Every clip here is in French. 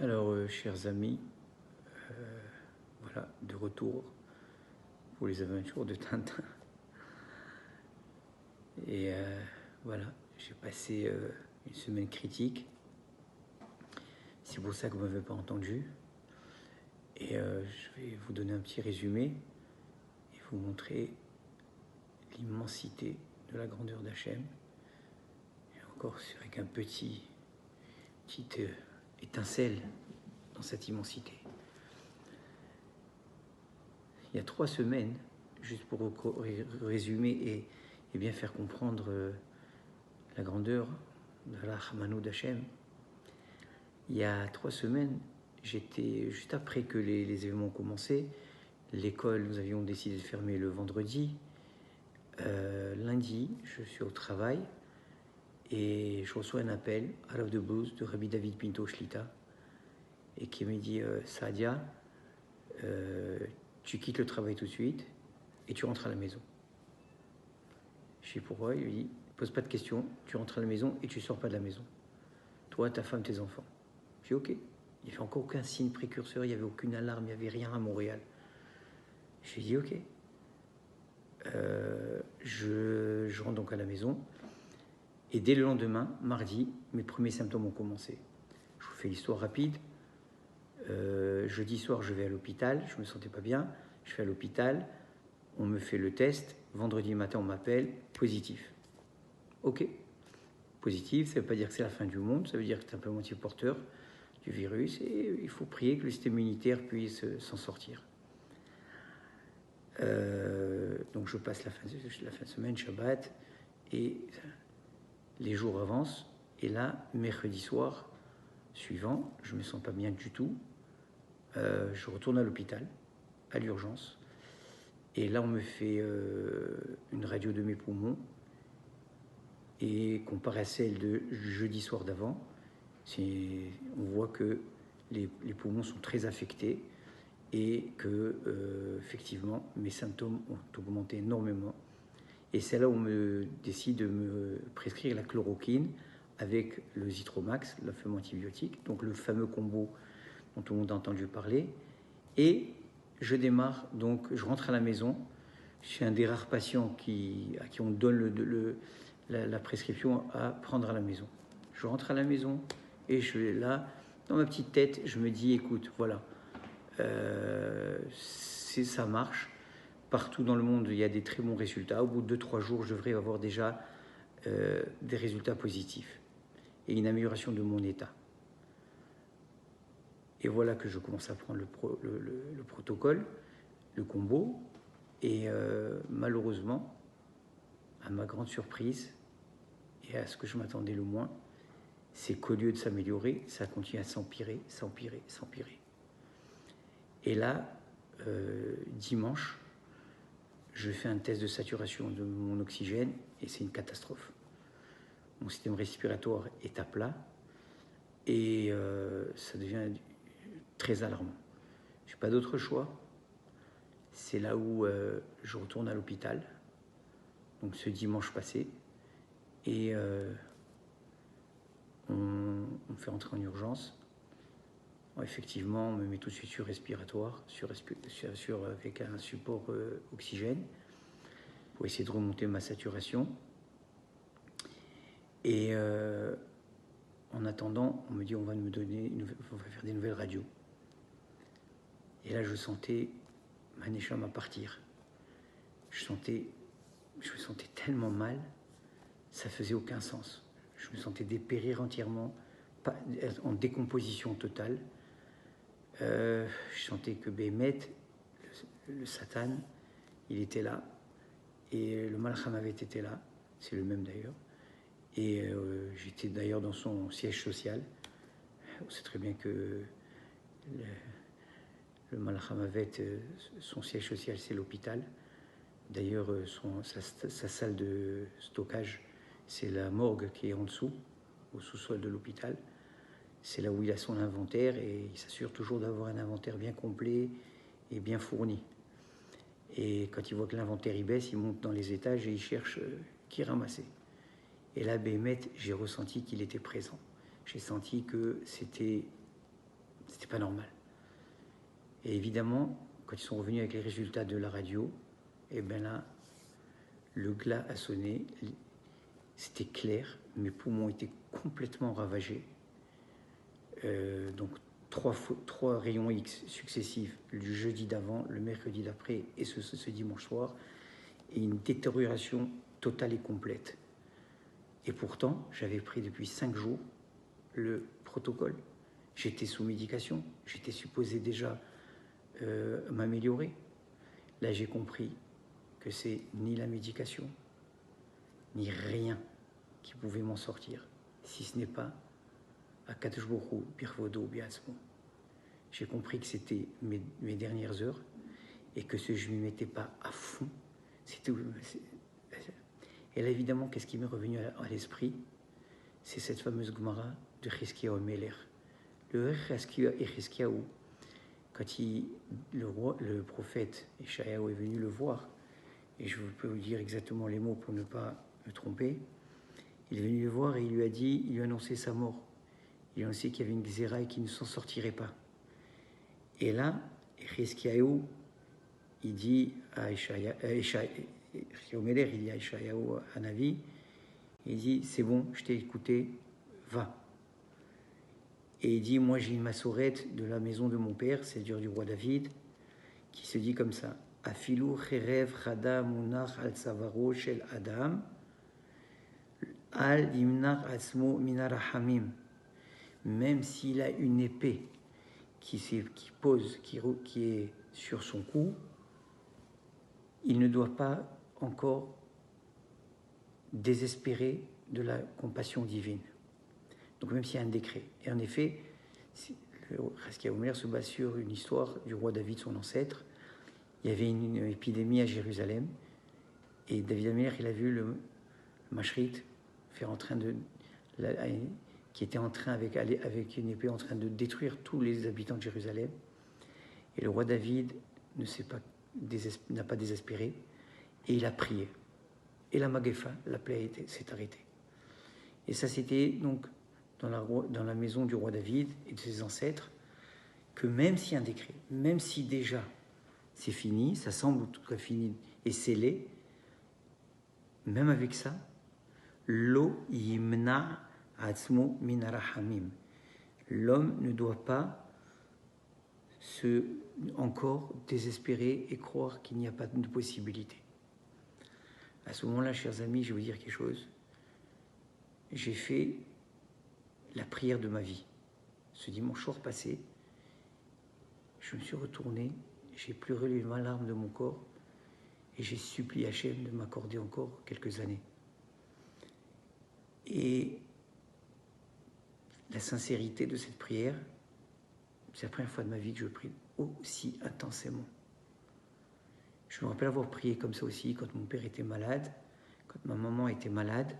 Alors, chers amis, voilà, de retour pour les aventures de Tintin. Et voilà, j'ai passé une semaine critique. C'est pour ça que vous ne m'avez pas entendu. Et je vais vous donner un petit résumé et vous montrer l'immensité de la grandeur d'Hachem. Et encore, c'est avec un petite étincelle dans cette immensité. Il y a 3 semaines, juste pour résumer et bien faire comprendre la grandeur de la Rahmanou d'Hachem, il y a 3 semaines, j'étais juste après que les événements ont commencé. L'école, nous avions décidé de fermer le vendredi. Lundi, je suis au travail et je reçois un appel out of the blues de Rabbi David Pinto Shlita et qui me dit Sadia, tu quittes le travail tout de suite et tu rentres à la maison. Je sais pourquoi. Il lui dit pose pas de questions, tu rentres à la maison et tu sors pas de la maison. Toi, ta femme, tes enfants. Je dis ok. Il n'y avait encore aucun signe précurseur, il n'y avait aucune alarme, il n'y avait rien à Montréal. Je lui ai dit ok. Je rentre donc à la maison. Et dès le lendemain, mardi, mes premiers symptômes ont commencé. Je vous fais l'histoire rapide. Jeudi soir, je vais à l'hôpital. Je ne me sentais pas bien. Je vais à l'hôpital. On me fait le test. Vendredi matin, on m'appelle. Positif. Ok. Positif, ça ne veut pas dire que c'est la fin du monde. Ça veut dire que tu es un peu moitié porteur du virus. Et il faut prier que le système immunitaire puisse s'en sortir. Donc je passe la fin de semaine, Shabbat. Et les jours avancent. Et là, mercredi soir suivant, je ne me sens pas bien du tout. Je retourne à l'hôpital, à l'urgence. Et là, on me fait une radio de mes poumons. Et comparé à celle de jeudi soir d'avant, on voit que les poumons sont très affectés et que, effectivement, mes symptômes ont augmenté énormément. Et c'est là où on me décide de me prescrire la chloroquine avec le Zitromax, le fameux antibiotique, donc le fameux combo dont tout le monde a entendu parler. Et je démarre, donc je rentre à la maison. Je suis un des rares patients à qui on donne la prescription à prendre à la maison. Je rentre à la maison et je suis là, dans ma petite tête, je me dis, écoute, voilà, ça marche. Partout dans le monde, il y a des très bons résultats. Au bout de 2-3 jours, je devrais avoir déjà des résultats positifs et une amélioration de mon état. Et voilà que je commence à prendre le protocole, le combo. Et malheureusement, à ma grande surprise, et à ce que je m'attendais le moins, c'est qu'au lieu de s'améliorer, ça continue à s'empirer. Et là, dimanche, je fais un test de saturation de mon oxygène et c'est une catastrophe. Mon système respiratoire est à plat et ça devient très alarmant. Je n'ai pas d'autre choix. C'est là où je retourne à l'hôpital, donc ce dimanche passé, et on me fait rentrer en urgence. Bon, effectivement, on me met tout de suite sur respiratoire, avec un support oxygène, pour essayer de remonter ma saturation. Et en attendant, on me dit on va faire des nouvelles radios. Et là, je sentais ma neshama partir. Je me sentais tellement mal, ça faisait aucun sens. Je me sentais dépérir entièrement, en décomposition totale. Je sentais que Béhémet, le Satan, il était là. Et le Malach Hamavet était là, c'est le même d'ailleurs. Et j'étais d'ailleurs dans son siège social. On sait très bien que le Malach Hamavet, son siège social, c'est l'hôpital. D'ailleurs, sa salle de stockage, c'est la morgue qui est en dessous, au sous-sol de l'hôpital. C'est là où il a son inventaire et il s'assure toujours d'avoir un inventaire bien complet et bien fourni. Et quand il voit que l'inventaire y baisse, il monte dans les étages et il cherche qui ramasser. Et là, Béhémet, j'ai ressenti qu'il était présent. J'ai senti que c'était c'est pas normal. Et évidemment, quand ils sont revenus avec les résultats de la radio, et bien là, le glas a sonné, c'était clair, mes poumons étaient complètement ravagés. Donc 3 rayons X successifs, le jeudi d'avant, le mercredi d'après et ce dimanche soir, et une détérioration totale et complète. Et pourtant, j'avais pris depuis 5 jours le protocole. J'étais sous médication, j'étais supposé déjà m'améliorer. Là, j'ai compris que c'est ni la médication, ni rien qui pouvait m'en sortir, si ce n'est pas à Kadosh Baruch Hu, Birvodo, Biatzmo. J'ai compris que c'était mes dernières heures et que si je ne m'y mettais pas à fond, c'était... Et là, évidemment, qu'est-ce qui m'est revenu à l'esprit? C'est cette fameuse Gemara de Chizkiyahu Meler. Le Chizkiyahu, quand le prophète Ishayahu est venu le voir, et je peux vous dire exactement les mots pour ne pas me tromper, il est venu le voir et il lui a annoncé sa mort. Il a annoncé qu'il y avait une Xéra et qu'il ne s'en sortirait pas. Et là, Chizkiyahu, il dit à Ishayahu Meler, il dit à Ishayahu Hanavi, il dit, c'est bon, je t'ai écouté, va. Et il dit, moi j'ai une massorette de la maison de mon père, c'est-à-dire du roi David, qui se dit comme ça, Afilou cherev chada munach al savaro shel adam, al yimnach asmo minarahamim. Même s'il a une épée qui est sur son cou, il ne doit pas encore désespérer de la compassion divine. Donc même s'il y a un décret. Et en effet, le Chizkiyahu Meler se base sur une histoire du roi David, son ancêtre. Il y avait une épidémie à Jérusalem et David Améler, il a vu le Mashrit qui était en train avec une épée en train de détruire tous les habitants de Jérusalem. Et le roi David n'a pas désespéré et il a prié. Et la Magefa, la plaie s'est arrêtée. Et ça, c'était donc dans la maison du roi David et de ses ancêtres, que même s'il y a un décret, même si déjà c'est fini, ça semble en tout cas fini et scellé, même avec ça, lo yimna atzmo minarahamim. L'homme ne doit pas encore désespérer et croire qu'il n'y a pas de possibilité. À ce moment-là, chers amis, je vais vous dire quelque chose. J'ai fait la prière de ma vie. Ce dimanche soir passé, je me suis retourné, j'ai pleuré les larmes de mon corps et j'ai supplié Hachem de m'accorder encore quelques années. Et la sincérité de cette prière, c'est la première fois de ma vie que je prie aussi intensément. Je me rappelle avoir prié comme ça aussi quand mon père était malade, quand ma maman était malade.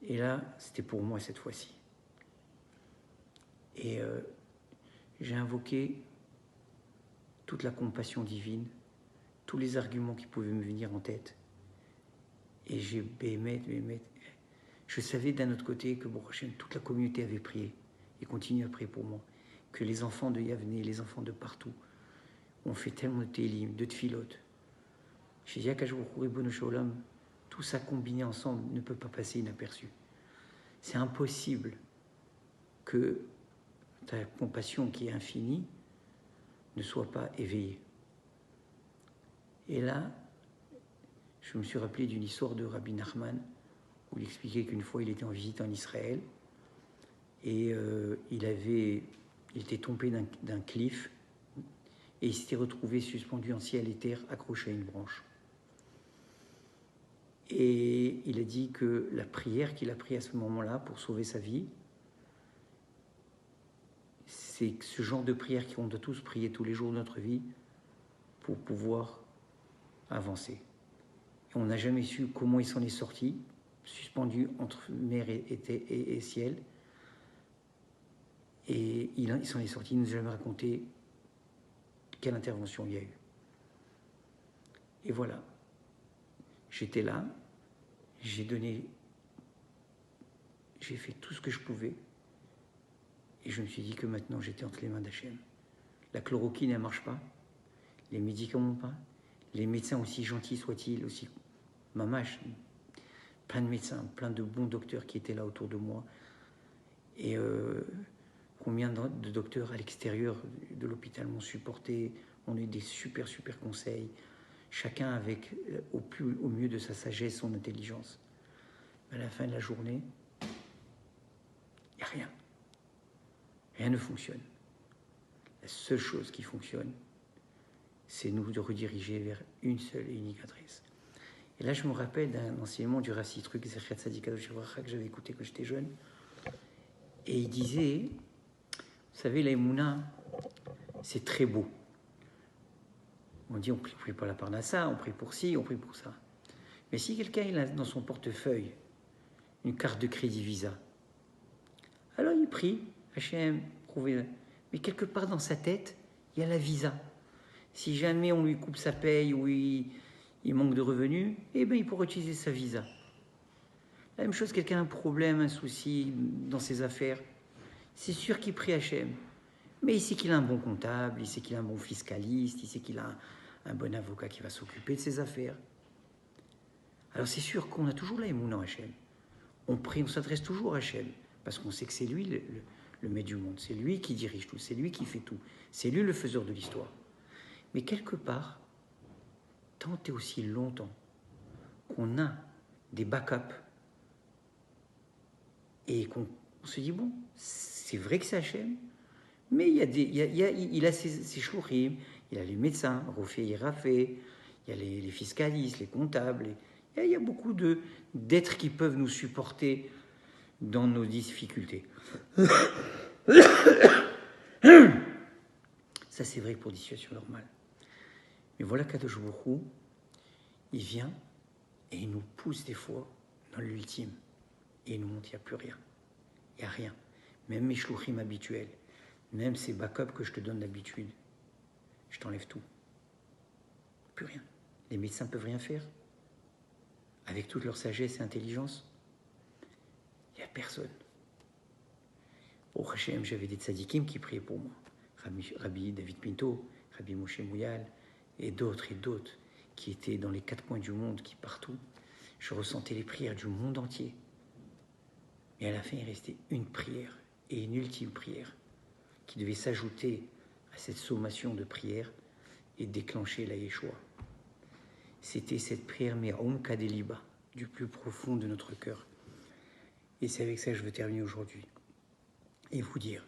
Et là, c'était pour moi cette fois-ci. Et j'ai invoqué toute la compassion divine, tous les arguments qui pouvaient me venir en tête. Et j'ai bémet. Je savais d'un autre côté que toute la communauté avait prié et continue à prier pour moi. Que les enfants de Yavne, les enfants de partout, ont fait tellement de télim, de tfilotes. J'ai dit à Kajbourou Ribono Sholom, tout ça combiné ensemble ne peut pas passer inaperçu. C'est impossible que ta compassion qui est infinie ne soit pas éveillée. Et là, je me suis rappelé d'une histoire de Rabbi Nachman où il expliquait qu'une fois il était en visite en Israël et il était tombé d'un cliff et il s'était retrouvé suspendu en ciel et terre accroché à une branche. Et il a dit que la prière qu'il a prise à ce moment-là pour sauver sa vie, c'est ce genre de prière qu'on doit tous prier tous les jours de notre vie pour pouvoir avancer. Et on n'a jamais su comment il s'en est sorti, suspendu entre mer et ciel. Et il s'en est sorti, il ne nous a jamais raconté quelle intervention il y a eu. Et voilà, j'étais là, j'ai fait tout ce que je pouvais. Et je me suis dit que maintenant, j'étais entre les mains d'Hachem. La chloroquine, elle ne marche pas. Les médicaments, pas. Les médecins, aussi gentils soient-ils, aussi mamache, plein de médecins, plein de bons docteurs qui étaient là autour de moi. Et combien de docteurs à l'extérieur de l'hôpital m'ont supporté. On a eu des super conseils. Chacun avec, au mieux de sa sagesse, son intelligence. À la fin de la journée, il n'y a rien. Rien ne fonctionne. La seule chose qui fonctionne, c'est nous de rediriger vers une seule et unique adresse. Et là, je me rappelle d'un enseignement du Rav Sitruk Zecher Tzadik Kadosh Livracha que j'avais écouté quand j'étais jeune. Et il disait, vous savez, la Emouna, c'est très beau. On dit, on prie pour la Parnassa, on prie pour ci, on prie pour ça. Mais si quelqu'un a dans son portefeuille une carte de crédit Visa, alors il prie, Hachem, prouvez-le. Mais quelque part dans sa tête, il y a la Visa. Si jamais on lui coupe sa paye ou il manque de revenus, eh bien il pourra utiliser sa Visa. La même chose, quelqu'un a un problème, un souci dans ses affaires, c'est sûr qu'il prie Hachem. Mais il sait qu'il a un bon comptable, il sait qu'il a un bon fiscaliste, il sait qu'il a un bon avocat qui va s'occuper de ses affaires. Alors c'est sûr qu'on a toujours la émouna en Hachem. On prie, on s'adresse toujours à Hachem, parce qu'on sait que c'est lui le maître du monde, c'est lui qui dirige tout, c'est lui qui fait tout, c'est lui le faiseur de l'histoire. Mais quelque part, tant et aussi longtemps qu'on a des backups et qu'on se dit, bon, c'est vrai que c'est Hachem, mais il a ses shluchim, il a les médecins, Rofé et Rafé, il y a les fiscalistes, les comptables, il y a beaucoup d'êtres qui peuvent nous supporter dans nos difficultés. Ça, c'est vrai pour des situations normales. Mais voilà qu'Akadosh Baruch Hu, il vient et il nous pousse des fois dans l'ultime. Et il nous montre qu'il n'y a plus rien. Il n'y a rien. Même mes shluchim habituels, même ces backups que je te donne d'habitude, je t'enlève tout. Plus rien. Les médecins ne peuvent rien faire. Avec toute leur sagesse et intelligence, il n'y a personne. Au Hachem, j'avais des tzadikim qui priaient pour moi. Rabbi David Pinto, Rabbi Moshe Mouyal, et d'autres qui étaient dans les 4 coins du monde, qui partout. Je ressentais les prières du monde entier. Mais à la fin, il restait une prière, et une ultime prière, qui devait s'ajouter à cette sommation de prières et déclencher la Yeshua. C'était cette prière Me'om Kadeliba, du plus profond de notre cœur. Et c'est avec ça que je veux terminer aujourd'hui. Et vous dire,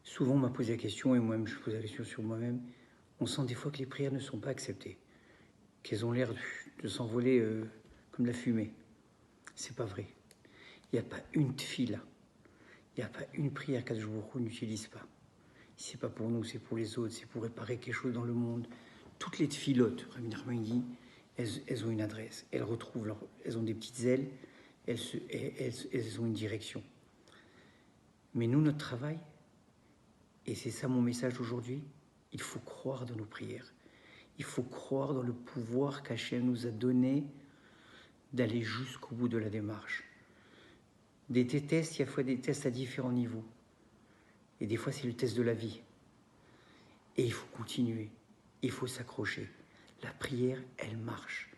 souvent on m'a posé la question, et moi-même je pose la question sur moi-même, on sent des fois que les prières ne sont pas acceptées, qu'elles ont l'air de s'envoler comme la fumée. C'est pas vrai. Il n'y a pas une tfila, il n'y a pas une prière qu'Akadosh Baruch Hu n'utilise pas. C'est pas pour nous, c'est pour les autres, c'est pour réparer quelque chose dans le monde. Toutes les tfilotes, Rabbi Nachman dit, elles ont une adresse, elles ont des petites ailes, elles ont une direction. Mais nous, notre travail, et c'est ça mon message aujourd'hui, il faut croire dans nos prières. Il faut croire dans le pouvoir qu'Hachem nous a donné d'aller jusqu'au bout de la démarche. Des tests, il y a fois des tests à différents niveaux. Et des fois, c'est le test de la vie. Et il faut continuer. Il faut s'accrocher. La prière, elle marche.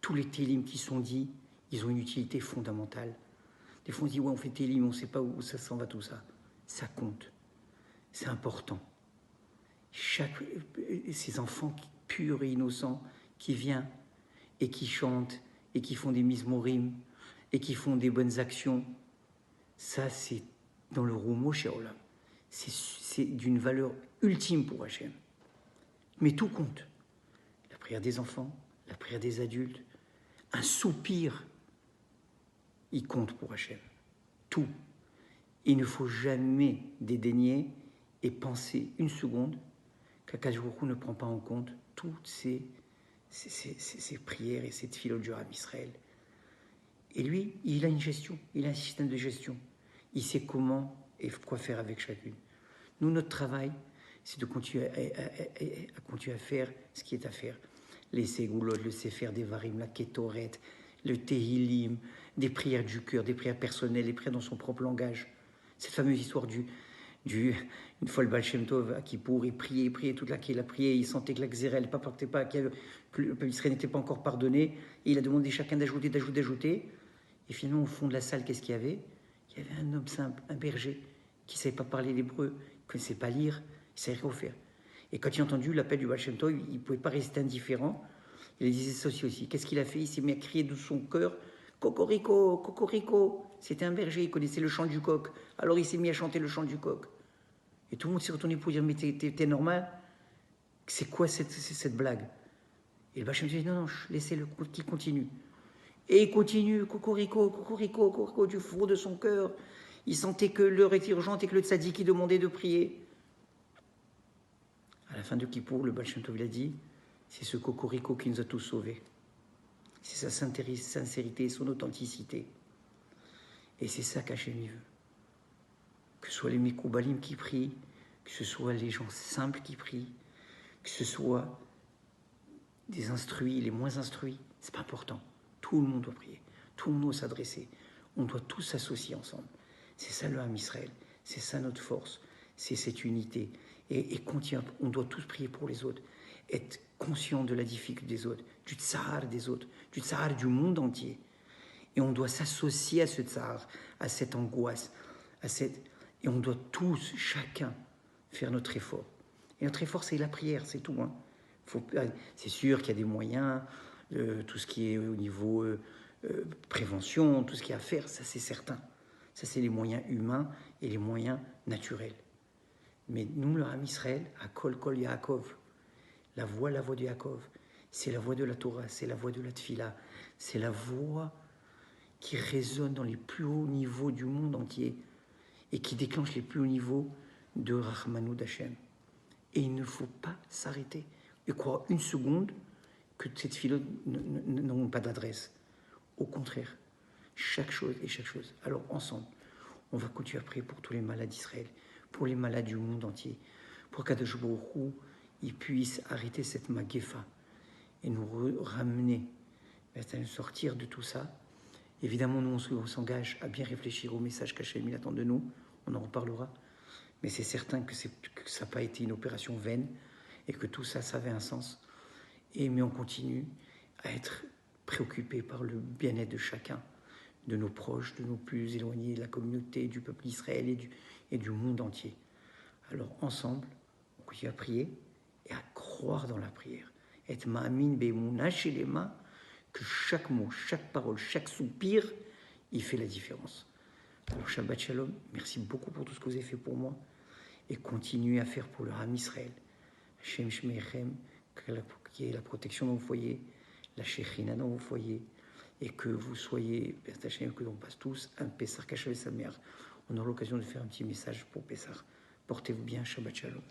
Tous les télim qui sont dits, ils ont une utilité fondamentale. Des fois, on se dit, ouais, on fait télim, on ne sait pas où ça s'en va, tout ça. Ça compte. C'est important. Ces enfants purs et innocents qui viennent et qui chantent et qui font des mizmorim et qui font des bonnes actions, ça, c'est dans le Romo chez Olam. C'est d'une valeur ultime pour Hachem. Mais tout compte. La prière des enfants, la prière des adultes, un soupir, il compte pour Hachem. Tout. Il ne faut jamais dédaigner et penser une seconde qu'Akadosh Baruch Hu ne prend pas en compte toutes ces prières et ces tfilotes du Rav Israël. Et lui, il a une gestion, il a un système de gestion. Il sait comment et quoi faire avec chacune. Nous, notre travail, c'est de continuer à faire ce qui est à faire. Les ségoulot, le sefer des varim, la kétoret, le tehilim, des prières du cœur, des prières personnelles, des prières dans son propre langage. Cette fameuse histoire du Une fois le Baal Shem Tov à Kippour, il priait toute la qu'il a prié, il sentait que la Xérel ne partait pas, que le peuple Israël n'était pas encore pardonné, et il a demandé chacun d'ajouter. Et finalement, au fond de la salle, qu'est-ce qu'il y avait? Il y avait un homme simple, un berger, qui ne savait pas parler l'hébreu, qui ne connaissait pas lire, il ne savait rien faire. Et quand il a entendu l'appel du Baal Shem Tov, il ne pouvait pas rester indifférent. Il disait ceci aussi. Qu'est-ce qu'il a fait? Il s'est mis à crier de son cœur, Cocorico, Cocorico. C'était un berger, il connaissait le chant du coq. Alors il s'est mis à chanter le chant du coq. Et tout le monde s'est retourné pour dire, mais t'es normal? C'est quoi cette blague? Et le Baal Shem Tov dit, non, laissez-le, qu'il continue. Et il continue, Cocorico, Cocorico, Cocorico, du fond de son cœur. Il sentait que l'heure était urgente et que le tzaddik qui demandait de prier. À la fin de Kippour, le Baal Shem Tov a dit, c'est ce Cocorico qui nous a tous sauvés. C'est sa sincérité, son authenticité. Et c'est ça qu'Hachem veut. Que ce soit les Mekoubalim qui prient, que ce soit les gens simples qui prient, que ce soit des instruits, les moins instruits, c'est pas important. Tout le monde doit prier, tout le monde doit s'adresser. On doit tous s'associer ensemble. C'est ça le Ham Israël, c'est ça notre force, c'est cette unité. Et on doit tous prier pour les autres, être conscient de la difficulté des autres, du tsar des autres, du tsar du monde entier. Et on doit s'associer à ce tsar, à cette angoisse, et on doit tous, chacun, faire notre effort. Et notre effort, c'est la prière, c'est tout. C'est sûr qu'il y a des moyens, tout ce qui est au niveau prévention, tout ce qu'il y a à faire, ça c'est certain. Ça c'est les moyens humains et les moyens naturels. Mais nous, le Ham Israël, à Kol Yaakov, la voix de Yaakov, c'est la voix de la Torah, c'est la voix de la Tfila, c'est la voix qui résonne dans les plus hauts niveaux du monde entier et qui déclenche les plus hauts niveaux de Rahmanou d'Hachem. Et il ne faut pas s'arrêter et croire une seconde que cette Tfilot n'ont pas d'adresse. Au contraire, chaque chose. Alors ensemble, on va continuer à prier pour tous les malades d'Israël, pour les malades du monde entier, pour qu'Akadosh Baruch Hu, il puisse arrêter cette maguefa et nous ramener, sortir de tout ça. Évidemment, nous, on s'engage à bien réfléchir au message qu'Hachem attend de nous, on en reparlera, mais c'est certain que ça n'a pas été une opération vaine et que tout ça, ça avait un sens. Mais on continue à être préoccupé par le bien-être de chacun, de nos proches, de nos plus éloignés, de la communauté, du peuple d'Israël et du monde entier. Alors ensemble, on continue à prier et à croire dans la prière. Être ma'amin be'emouna chez les mains, que chaque mot, chaque parole, chaque soupir, il fait la différence. Alors Shabbat Shalom, merci beaucoup pour tout ce que vous avez fait pour moi et continuez à faire pour le Ham Israël. Hashem Shmeichem, qui est la protection dans vos foyers, la Shechina dans vos foyers, et que vous soyez, que l'on passe tous un Pessah Kachav et sa mère. On aura l'occasion de faire un petit message pour Pessah. Portez-vous bien, Shabbat Shalom.